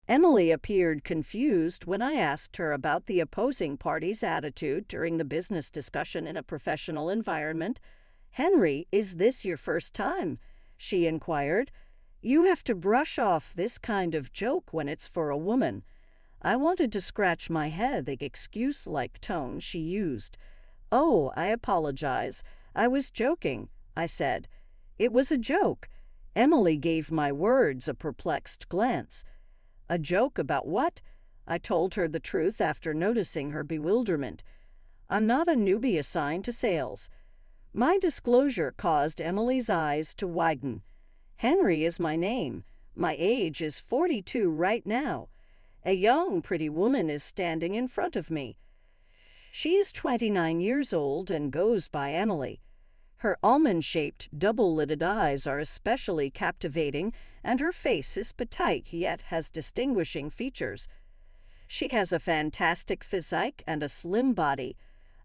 Emily appeared confused when I asked her about the opposing party's attitude during the business discussion in a professional environment. "Henry, is this your first time?" she inquired. "You have to brush off this kind of joke when it's for a woman." I wanted to scratch my head at the excuse-like tone she used. "Oh, I apologize. I was joking," I said. "It was a joke." Emily gave my words a perplexed glance. "A joke about what?" I told her the truth after noticing her bewilderment. "I'm not a newbie assigned to sales." My disclosure caused Emily's eyes to widen. "Henry is my name. My age is 42 right now. A young, pretty woman is standing in front of me. She is 29 years old and goes by Emily. Her almond-shaped, double-lidded eyes are especially captivating, and her face is petite yet has distinguishing features. She has a fantastic physique and a slim body.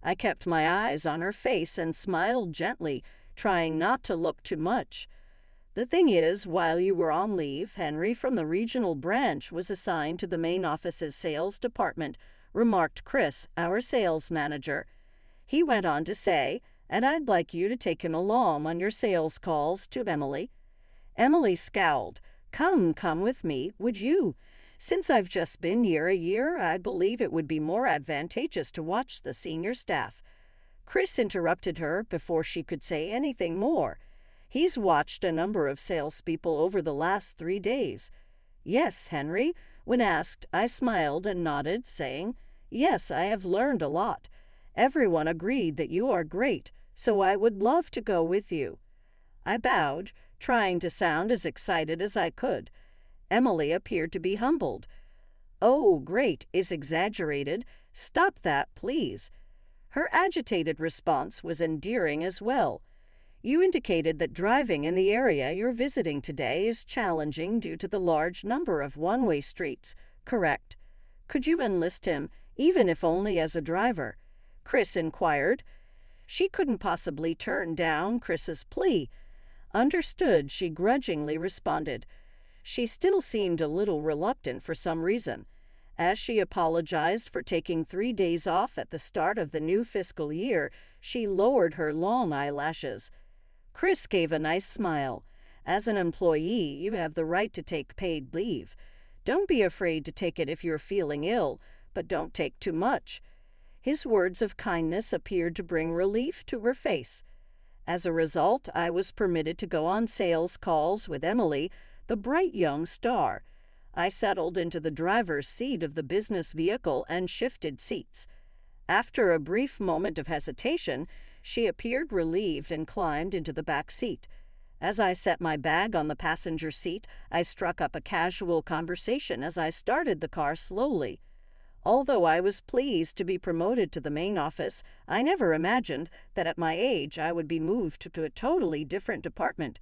I kept my eyes on her face and smiled gently, trying not to look too much. The thing is, while you were on leave, Henry from the regional branch was assigned to the main office's sales department," remarked Chris, our sales manager. "He went on to say, and I'd like you to take him along on your sales calls to Emily." Emily scowled. Come with me, would you? Since I've just been here a year, I believe it would be more advantageous to watch the senior staff." Chris interrupted her before she could say anything more. "He's watched a number of salespeople over the last 3 days." "Yes, Henry?" When asked, I smiled and nodded, saying, "Yes, I have learned a lot. Everyone agreed that you are great, so I would love to go with you." I bowed, trying to sound as excited as I could. Emily appeared to be humbled. "Oh, great is exaggerated. Stop that, please." Her agitated response was endearing as well. "You indicated that driving in the area you're visiting today is challenging due to the large number of one-way streets, correct? Could you enlist him, even if only as a driver?" Chris inquired. She couldn't possibly turn down Chris's plea. "Understood," she grudgingly responded. She still seemed a little reluctant for some reason. As she apologized for taking 3 days off at the start of the new fiscal year, she lowered her long eyelashes. Chris gave a nice smile. "As an employee, you have the right to take paid leave. Don't be afraid to take it if you're feeling ill, but don't take too much." His words of kindness appeared to bring relief to her face. As a result, I was permitted to go on sales calls with Emily, the bright young star. I settled into the driver's seat of the business vehicle and shifted seats. After a brief moment of hesitation, she appeared relieved and climbed into the back seat. As I set my bag on the passenger seat, I struck up a casual conversation as I started the car slowly. Although I was pleased to be promoted to the main office, I never imagined that at my age I would be moved to a totally different department.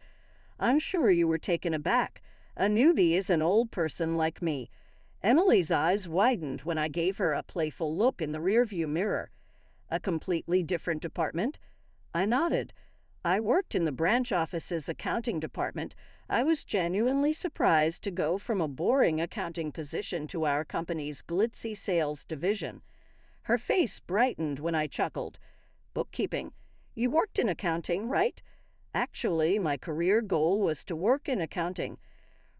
"I'm sure you were taken aback. A newbie is an old person like me." Emily's eyes widened when I gave her a playful look in the rearview mirror. "A completely different department?" I nodded. "I worked in the branch office's accounting department. I was genuinely surprised to go from a boring accounting position to our company's glitzy sales division." Her face brightened when I chuckled. "Bookkeeping. You worked in accounting, right?" "Actually, my career goal was to work in accounting."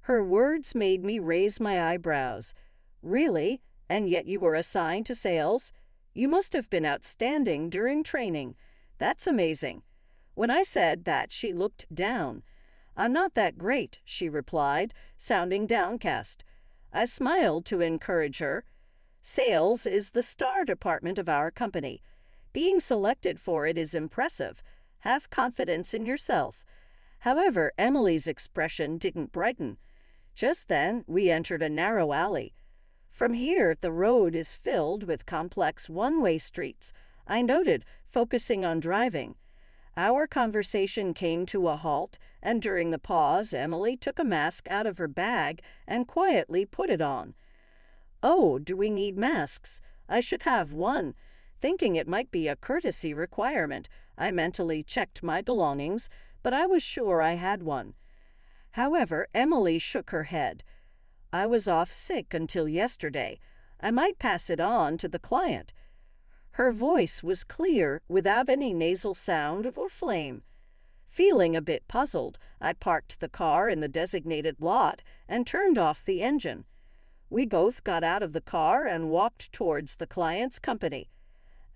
Her words made me raise my eyebrows. "Really? And yet you were assigned to sales? You must have been outstanding during training. That's amazing." When I said that, she looked down. "I'm not that great," she replied, sounding downcast. I smiled to encourage her. "Sales is the star department of our company. Being selected for it is impressive. Have confidence in yourself." However, Emily's expression didn't brighten. Just then, we entered a narrow alley. "From here, the road is filled with complex one-way streets," I noted, focusing on driving. Our conversation came to a halt, and during the pause, Emily took a mask out of her bag and quietly put it on. "Oh, do we need masks? I should have one." Thinking it might be a courtesy requirement, I mentally checked my belongings, but I was sure I had one. However, Emily shook her head. I was off sick until yesterday. I might pass it on to the client." Her voice was clear, without any nasal sound or flame. Feeling a bit puzzled, I parked the car in the designated lot and turned off the engine. We both got out of the car and walked towards the client's company.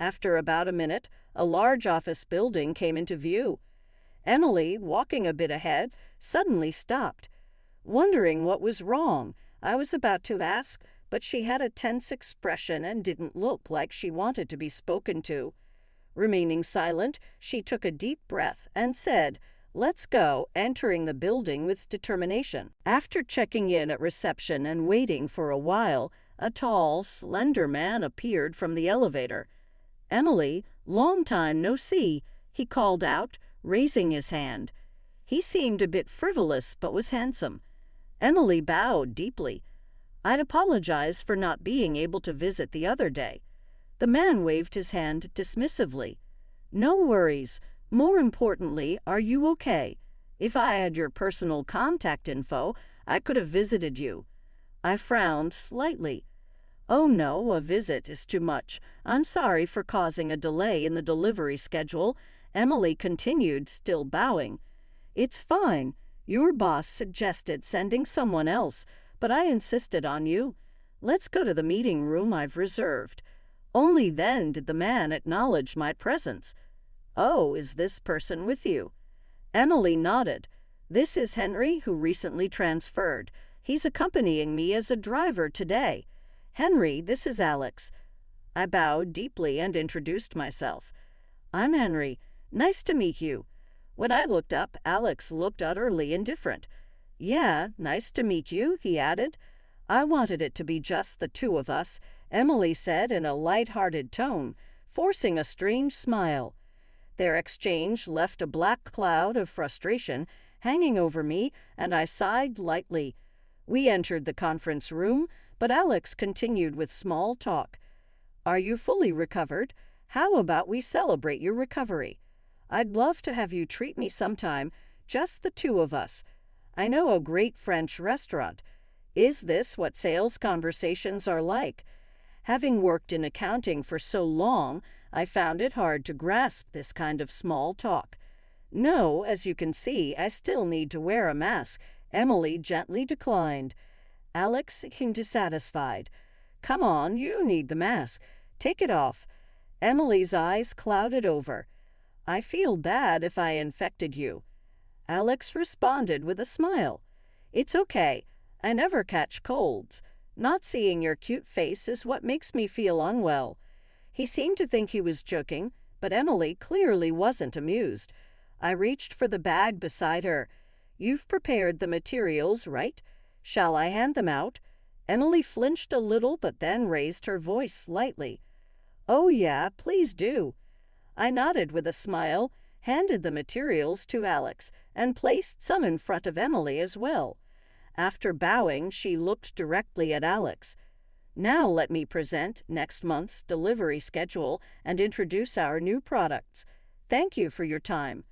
After about a minute, a large office building came into view. Emily, walking a bit ahead, suddenly stopped. Wondering what was wrong, I was about to ask, but she had a tense expression and didn't look like she wanted to be spoken to. Remaining silent, she took a deep breath and said, "Let's go," entering the building with determination. After checking in at reception and waiting for a while, a tall, slender man appeared from the elevator. "Emily, long time no see," he called out, raising his hand. He seemed a bit frivolous but was handsome. Emily bowed deeply. "I'd apologize for not being able to visit the other day." The man waved his hand dismissively. "No worries. More importantly, are you okay? If I had your personal contact info, I could have visited you." I frowned slightly. "Oh no, a visit is too much. I'm sorry for causing a delay in the delivery schedule," Emily continued, still bowing. "It's fine. Your boss suggested sending someone else, but I insisted on you. Let's go to the meeting room I've reserved." Only then did the man acknowledge my presence. "Oh, is this person with you?" Emily nodded. "This is Henry, who recently transferred. He's accompanying me as a driver today. Henry, this is Alex." I bowed deeply and introduced myself. "I'm Henry. Nice to meet you." When I looked up, Alex looked utterly indifferent. "Yeah, nice to meet you," he added. "I wanted it to be just the two of us," Emily said in a light-hearted tone, forcing a strange smile. Their exchange left a black cloud of frustration hanging over me, and I sighed lightly. We entered the conference room, but Alex continued with small talk. "Are you fully recovered? How about we celebrate your recovery? I'd love to have you treat me sometime, just the two of us. I know a great French restaurant. Is this what sales conversations are like?" Having worked in accounting for so long, I found it hard to grasp this kind of small talk. "No, as you can see, I still need to wear a mask," Emily gently declined. Alex seemed dissatisfied. "Come on, you need the mask. Take it off." Emily's eyes clouded over. "I feel bad if I infected you." Alex responded with a smile. "It's okay. I never catch colds. Not seeing your cute face is what makes me feel unwell." He seemed to think he was joking, but Emily clearly wasn't amused. I reached for the bag beside her. "You've prepared the materials, right? Shall I hand them out?" Emily flinched a little but then raised her voice slightly. "Oh yeah, please do." I nodded with a smile, handed the materials to Alex, and placed some in front of Emily as well. After bowing, she looked directly at Alex. "Now let me present next month's delivery schedule and introduce our new products. Thank you for your time."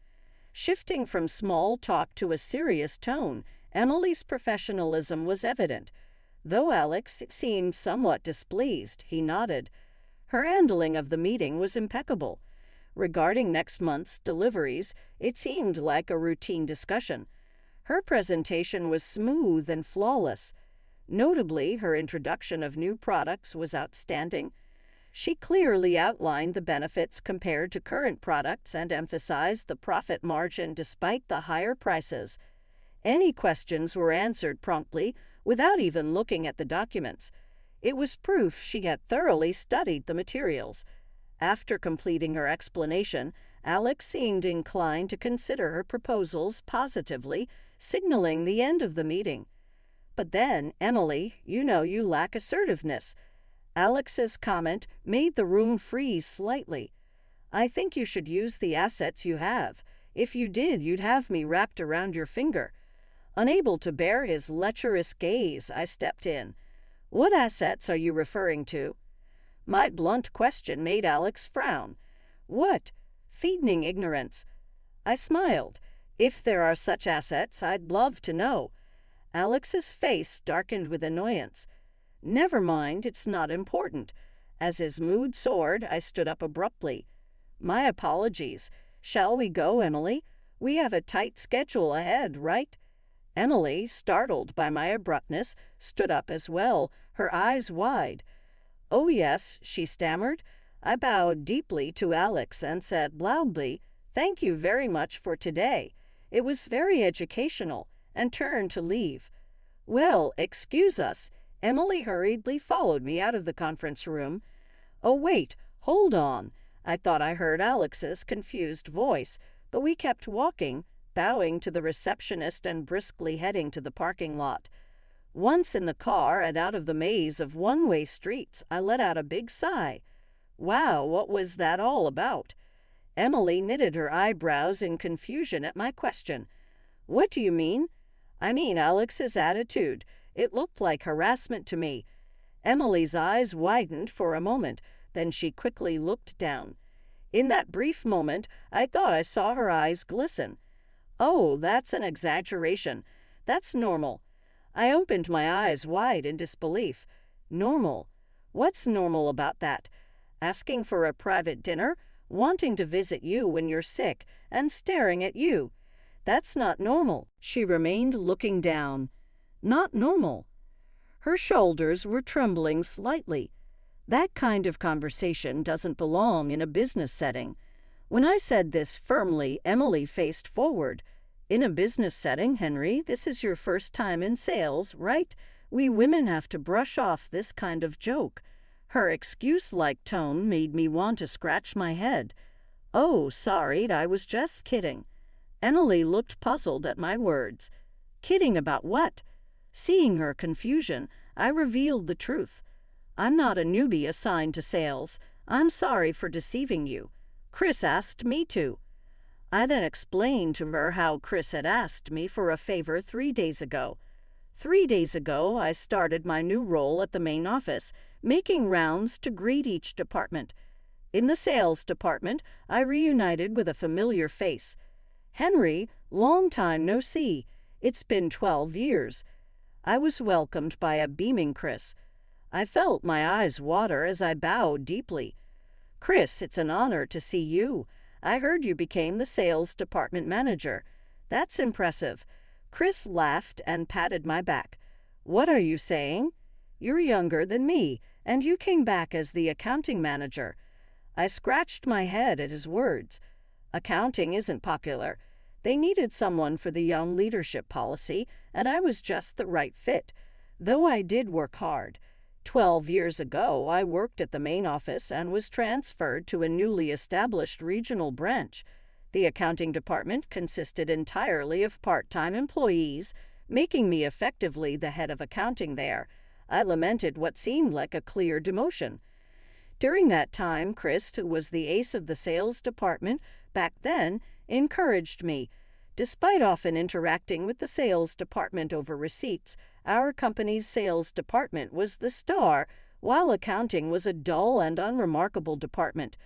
Shifting from small talk to a serious tone, Emily's professionalism was evident. Though Alex seemed somewhat displeased, he nodded. Her handling of the meeting was impeccable. Regarding next month's deliveries, it seemed like a routine discussion. Her presentation was smooth and flawless. Notably, her introduction of new products was outstanding. She clearly outlined the benefits compared to current products and emphasized the profit margin despite the higher prices. Any questions were answered promptly, without even looking at the documents. It was proof she had thoroughly studied the materials. After completing her explanation, Alex seemed inclined to consider her proposals positively, signaling the end of the meeting. "But then, Emily, you know you lack assertiveness." Alex's comment made the room freeze slightly. "I think you should use the assets you have. If you did, you'd have me wrapped around your finger." Unable to bear his lecherous gaze, I stepped in. "What assets are you referring to?" My blunt question made Alex frown. "What?" Feigning ignorance. I smiled. "If there are such assets, I'd love to know." Alex's face darkened with annoyance. Never mind, it's not important. As his mood soared, I stood up abruptly. My apologies. Shall we go, Emily? We have a tight schedule ahead, right? Emily, startled by my abruptness, stood up as well, her eyes wide. Oh, yes, she stammered. I bowed deeply to Alex and said loudly, "Thank you very much for today. It was very educational," and turned to leave. "Well, excuse us." Emily hurriedly followed me out of the conference room. "Oh, wait, hold on." I thought I heard Alex's confused voice, but we kept walking, bowing to the receptionist and briskly heading to the parking lot. Once in the car and out of the maze of one-way streets, I let out a big sigh. Wow, what was that all about? Emily knitted her eyebrows in confusion at my question. "What do you mean?" "I mean Alex's attitude. It looked like harassment to me." Emily's eyes widened for a moment, then she quickly looked down. In that brief moment, I thought I saw her eyes glisten. "Oh, that's an exaggeration. That's normal." I opened my eyes wide in disbelief. Normal? What's normal about that? Asking for a private dinner, wanting to visit you when you're sick, and staring at you. That's not normal. She remained looking down. Not normal. Her shoulders were trembling slightly. That kind of conversation doesn't belong in a business setting. When I said this firmly, Emily faced forward. "In a business setting, Henry, this is your first time in sales, right? We women have to brush off this kind of joke." Her excuse-like tone made me want to scratch my head. "Oh, sorry, I was just kidding." Emily looked puzzled at my words. "Kidding about what?" Seeing her confusion, I revealed the truth. "I'm not a newbie assigned to sales. I'm sorry for deceiving you. Chris asked me to." I then explained to her how Chris had asked me for a favor 3 days ago. 3 days ago, I started my new role at the main office, making rounds to greet each department. In the sales department, I reunited with a familiar face. "Henry, long time no see. It's been 12 years. I was welcomed by a beaming Chris. I felt my eyes water as I bowed deeply. "Chris, it's an honor to see you. I heard you became the sales department manager. That's impressive." Chris laughed and patted my back. "What are you saying? You're younger than me, and you came back as the accounting manager." I scratched my head at his words. Accounting isn't popular. They needed someone for the young leadership policy, and I was just the right fit, though I did work hard. 12 years ago, I worked at the main office and was transferred to a newly established regional branch. The accounting department consisted entirely of part-time employees, making me effectively the head of accounting there. I lamented what seemed like a clear demotion. During that time, Chris, who was the ace of the sales department back then, encouraged me. Despite often interacting with the sales department over receipts, our company's sales department was the star, while accounting was a dull and unremarkable department.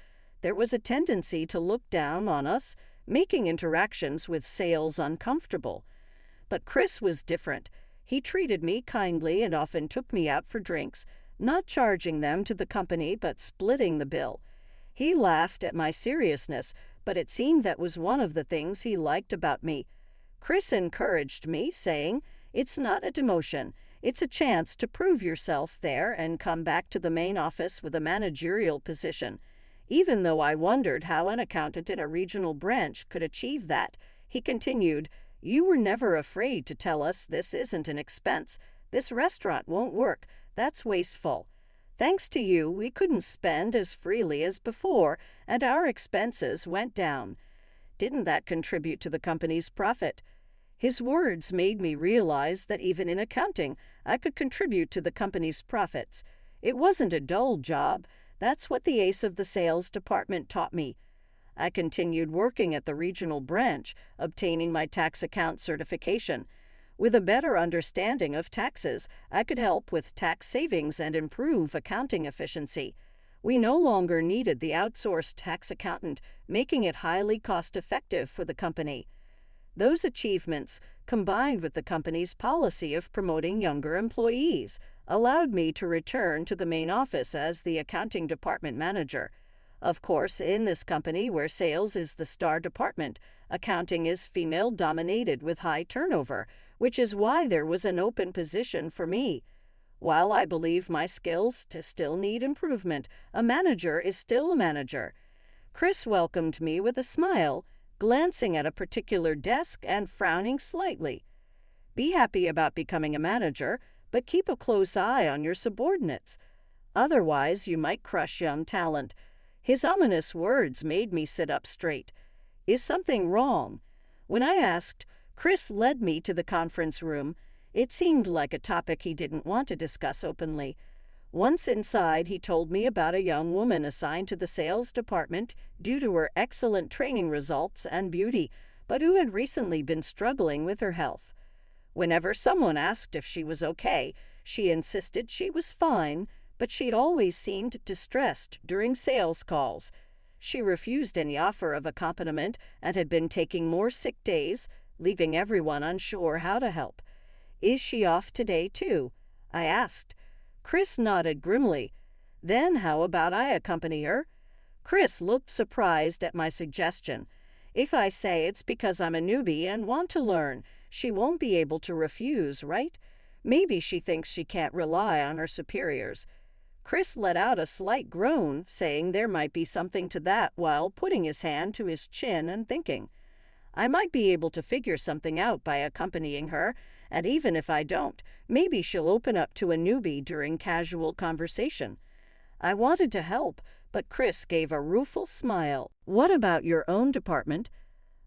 There was a tendency to look down on us, making interactions with sales uncomfortable. But Chris was different. He treated me kindly and often took me out for drinks, not charging them to the company but splitting the bill. He laughed at my seriousness, but it seemed that was one of the things he liked about me. Chris encouraged me, saying, "It's not a demotion. It's a chance to prove yourself there and come back to the main office with a managerial position." Even though I wondered how an accountant in a regional branch could achieve that, he continued, "You were never afraid to tell us this isn't an expense. This restaurant won't work. That's wasteful. Thanks to you, we couldn't spend as freely as before, and our expenses went down. Didn't that contribute to the company's profit?" His words made me realize that even in accounting, I could contribute to the company's profits. It wasn't a dull job. That's what the ace of the sales department taught me. I continued working at the regional branch, obtaining my tax account certification. With a better understanding of taxes, I could help with tax savings and improve accounting efficiency. We no longer needed the outsourced tax accountant, making it highly cost-effective for the company. Those achievements, combined with the company's policy of promoting younger employees, allowed me to return to the main office as the accounting department manager. Of course, in this company where sales is the star department, accounting is female-dominated with high turnover, which is why there was an open position for me. While I believe my skills still need improvement, a manager is still a manager. Chris welcomed me with a smile, glancing at a particular desk and frowning slightly. Be happy about becoming a manager, but keep a close eye on your subordinates. Otherwise, you might crush young talent. His ominous words made me sit up straight. Is something wrong? When I asked, Chris led me to the conference room. It seemed like a topic he didn't want to discuss openly. Once inside, he told me about a young woman assigned to the sales department due to her excellent training results and beauty, but who had recently been struggling with her health. Whenever someone asked if she was okay, she insisted she was fine, but she'd always seemed distressed during sales calls. She refused any offer of accompaniment and had been taking more sick days, leaving everyone unsure how to help. Is she off today, too? I asked. Chris nodded grimly. Then how about I accompany her? Chris looked surprised at my suggestion. If I say it's because I'm a newbie and want to learn, she won't be able to refuse, right? Maybe she thinks she can't rely on her superiors. Chris let out a slight groan, saying there might be something to that while putting his hand to his chin and thinking. I might be able to figure something out by accompanying her, and even if I don't, maybe she'll open up to a newbie during casual conversation. I wanted to help, but Chris gave a rueful smile. What about your own department?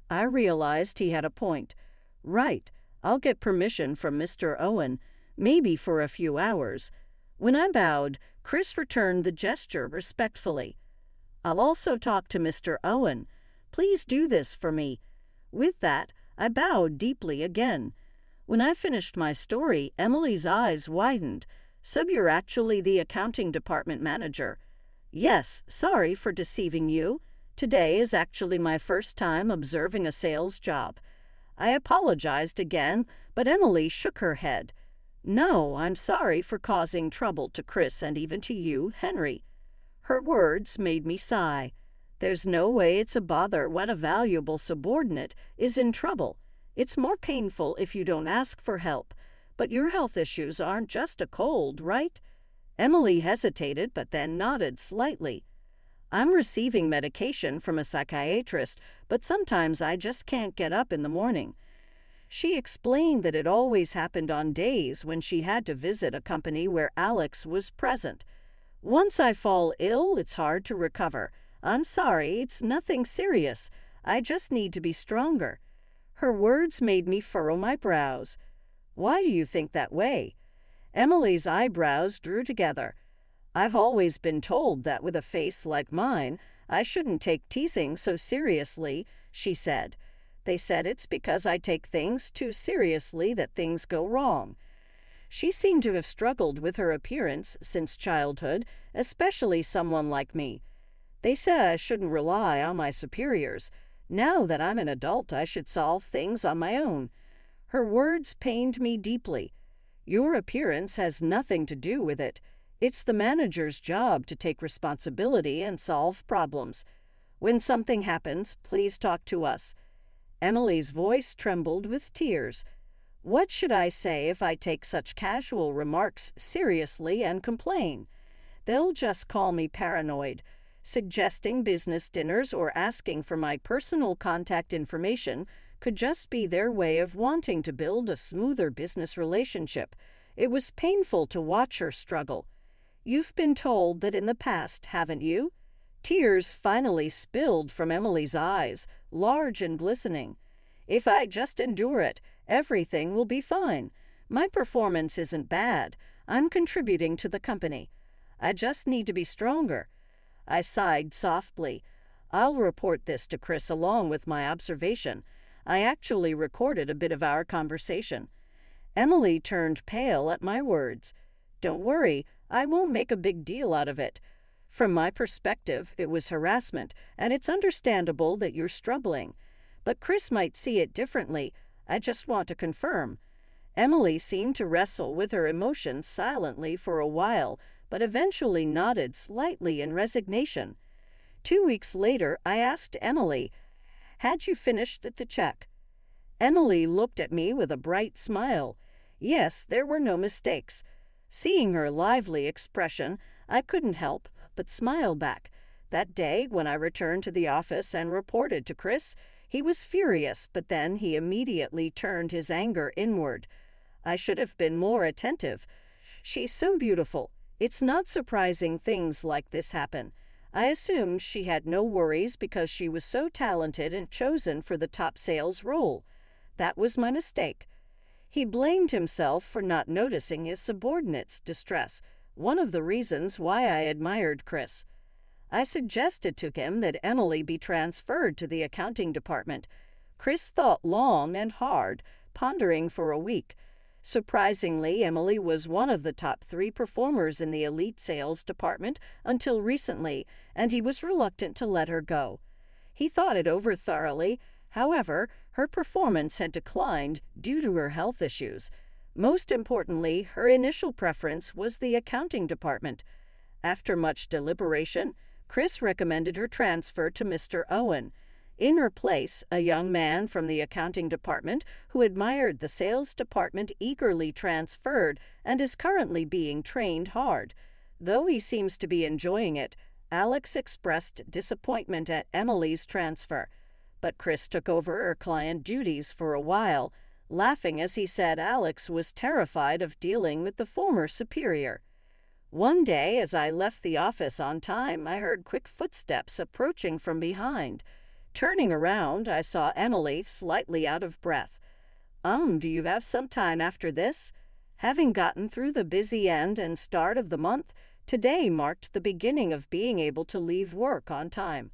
I realized he had a point. Right, I'll get permission from Mr. Owen, maybe for a few hours. When I bowed, Chris returned the gesture respectfully. I'll also talk to Mr. Owen. Please do this for me. With that, I bowed deeply again. When I finished my story, Emily's eyes widened. So you're actually the accounting department manager. Yes, sorry for deceiving you. Today is actually my first time observing a sales job. I apologized again, but Emily shook her head. No, I'm sorry for causing trouble to Chris and even to you, Henry. Her words made me sigh. There's no way it's a bother when a valuable subordinate is in trouble. It's more painful if you don't ask for help. But your health issues aren't just a cold, right? Emily hesitated, but then nodded slightly. I'm receiving medication from a psychiatrist, but sometimes I just can't get up in the morning. She explained that it always happened on days when she had to visit a company where Alex was present. Once I fall ill, it's hard to recover. I'm sorry, it's nothing serious. I just need to be stronger. Her words made me furrow my brows. Why do you think that way? Emily's eyebrows drew together. I've always been told that with a face like mine, I shouldn't take teasing so seriously, she said. They said it's because I take things too seriously that things go wrong. She seemed to have struggled with her appearance since childhood, especially someone like me. They said I shouldn't rely on my superiors. Now that I'm an adult, I should solve things on my own. Her words pained me deeply. Your appearance has nothing to do with it. It's the manager's job to take responsibility and solve problems. When something happens, please talk to us. Emily's voice trembled with tears. What should I say if I take such casual remarks seriously and complain? They'll just call me paranoid. Suggesting business dinners or asking for my personal contact information could just be their way of wanting to build a smoother business relationship. It was painful to watch her struggle. You've been told that in the past, haven't you? Tears finally spilled from Emily's eyes, large and glistening. If I just endure it, everything will be fine. My performance isn't bad. I'm contributing to the company. I just need to be stronger. I sighed softly. I'll report this to Chris along with my observation. I actually recorded a bit of our conversation. Emily turned pale at my words. Don't worry, I won't make a big deal out of it. From my perspective, it was harassment, and it's understandable that you're struggling. but Chris might see it differently. I just want to confirm." Emily seemed to wrestle with her emotions silently for a while, but eventually nodded slightly in resignation. 2 weeks later, I asked Emily, "Had you finished the check?" Emily looked at me with a bright smile. Yes, there were no mistakes. Seeing her lively expression, I couldn't help but smile back. That day, when I returned to the office and reported to Chris, he was furious, but then he immediately turned his anger inward. I should have been more attentive. She's so beautiful. It's not surprising things like this happen. I assumed she had no worries because she was so talented and chosen for the top sales role. That was my mistake. He blamed himself for not noticing his subordinate's distress, one of the reasons why I admired Chris. I suggested to him that Emily be transferred to the accounting department. Chris thought long and hard, pondering for a week. Surprisingly, Emily was one of the top 3 performers in the elite sales department until recently, and he was reluctant to let her go. He thought it over thoroughly. However, her performance had declined due to her health issues. Most importantly, her initial preference was the accounting department. After much deliberation, Chris recommended her transfer to Mr. Owen. In her place, a young man from the accounting department who admired the sales department eagerly transferred and is currently being trained hard. Though he seems to be enjoying it, Alex expressed disappointment at Emily's transfer. But Chris took over her client duties for a while, laughing as he said Alex was terrified of dealing with the former superior. One day, as I left the office on time, I heard quick footsteps approaching from behind. Turning around, I saw Emily, slightly out of breath. Do you have some time after this?" Having gotten through the busy end and start of the month, today marked the beginning of being able to leave work on time.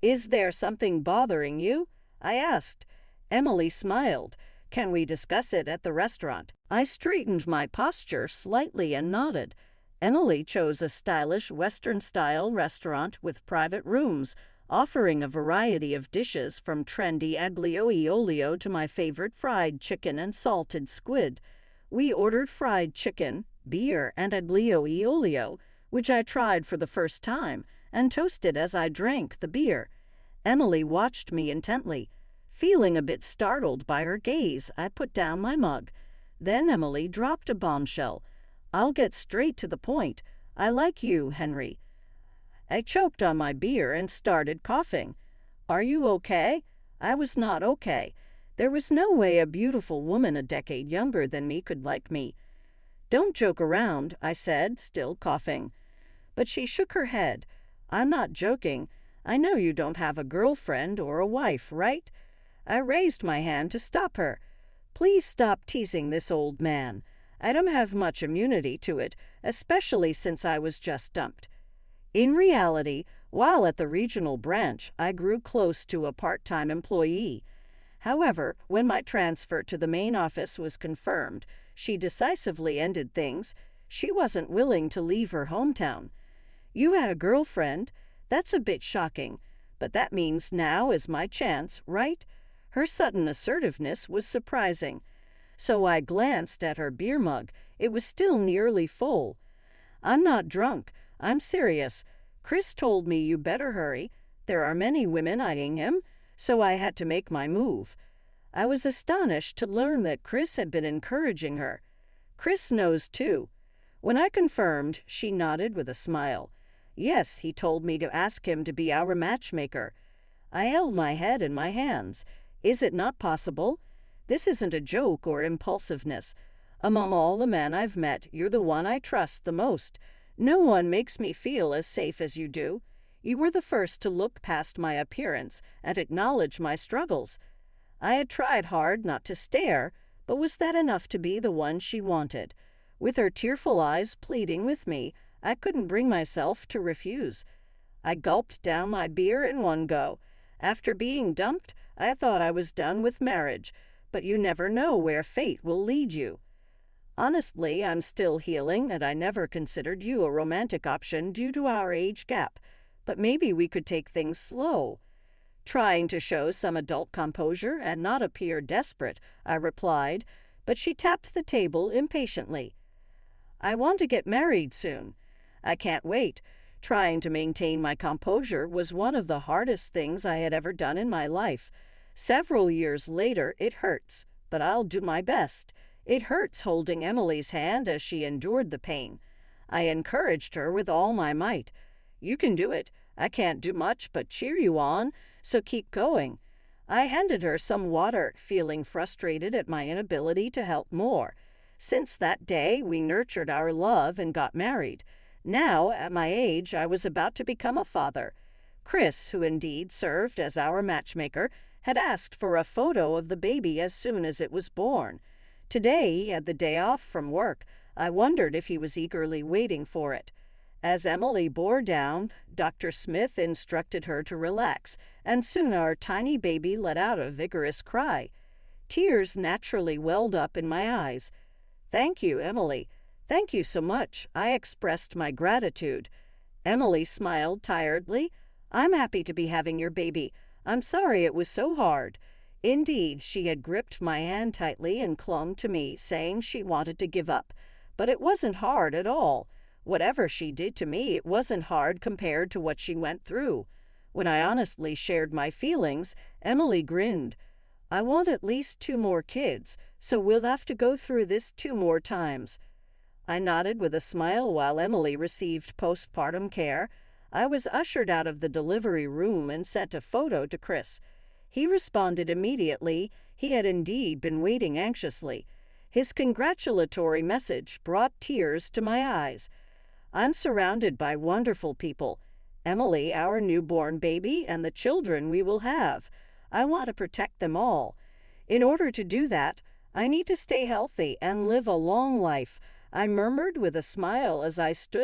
"Is there something bothering you?" I asked. Emily smiled. "Can we discuss it at the restaurant?" I straightened my posture slightly and nodded. Emily chose a stylish Western-style restaurant with private rooms, offering a variety of dishes from trendy aglio e olio to my favorite fried chicken and salted squid. We ordered fried chicken, beer, and aglio e olio, which I tried for the first time, and toasted as I drank the beer. Emily watched me intently. Feeling a bit startled by her gaze, I put down my mug. Then Emily dropped a bombshell. "I'll get straight to the point. I like you, Henry." I choked on my beer and started coughing. "Are you okay?" I was not okay. There was no way a beautiful woman a decade younger than me could like me. "Don't joke around," I said, still coughing. But she shook her head. "I'm not joking. I know you don't have a girlfriend or a wife, right?" I raised my hand to stop her. "Please stop teasing this old man. I don't have much immunity to it, especially since I was just dumped." In reality, while at the regional branch, I grew close to a part-time employee. However, when my transfer to the main office was confirmed, she decisively ended things. She wasn't willing to leave her hometown. "You had a girlfriend? That's a bit shocking. But that means now is my chance, right?" Her sudden assertiveness was surprising. So I glanced at her beer mug. It was still nearly full. "I'm not drunk. I'm serious. Chris told me you better hurry. There are many women eyeing him, so I had to make my move." I was astonished to learn that Chris had been encouraging her. "Chris knows too." When I confirmed, she nodded with a smile. "Yes, he told me to ask him to be our matchmaker." I held my head in my hands. Is it not possible? This isn't a joke or impulsiveness. Among all the men I've met, you're the one I trust the most. No one makes me feel as safe as you do. You were the first to look past my appearance and acknowledge my struggles. I had tried hard not to stare, but was that enough to be the one she wanted? With her tearful eyes pleading with me, I couldn't bring myself to refuse. I gulped down my beer in one go. After being dumped, I thought I was done with marriage, but you never know where fate will lead you. Honestly, I'm still healing, and I never considered you a romantic option due to our age gap. But maybe we could take things slow. Trying to show some adult composure and not appear desperate, I replied, but she tapped the table impatiently. I want to get married soon. I can't wait. Trying to maintain my composure was one of the hardest things I had ever done in my life. Several years later, it hurts, but I'll do my best. It hurts holding Emily's hand as she endured the pain. I encouraged her with all my might. You can do it. I can't do much but cheer you on, so keep going. I handed her some water, feeling frustrated at my inability to help more. Since that day, we nurtured our love and got married. Now, at my age, I was about to become a father. Chris, who indeed served as our matchmaker, had asked for a photo of the baby as soon as it was born. Today, he had the day off from work. I wondered if he was eagerly waiting for it. As Emily bore down, Dr. Smith instructed her to relax, and soon our tiny baby let out a vigorous cry. Tears naturally welled up in my eyes. "Thank you, Emily. Thank you so much." I expressed my gratitude. Emily smiled tiredly. "I'm happy to be having your baby. I'm sorry it was so hard." Indeed, she had gripped my hand tightly and clung to me, saying she wanted to give up. But it wasn't hard at all. Whatever she did to me, it wasn't hard compared to what she went through. When I honestly shared my feelings, Emily grinned. "I want at least 2 more kids, so we'll have to go through this 2 more times." I nodded with a smile while Emily received postpartum care. I was ushered out of the delivery room and sent a photo to Chris. He responded immediately. He had indeed been waiting anxiously. His congratulatory message brought tears to my eyes. I'm surrounded by wonderful people. Emily, our newborn baby, and the children we will have. I want to protect them all. In order to do that, I need to stay healthy and live a long life. I murmured with a smile as I stood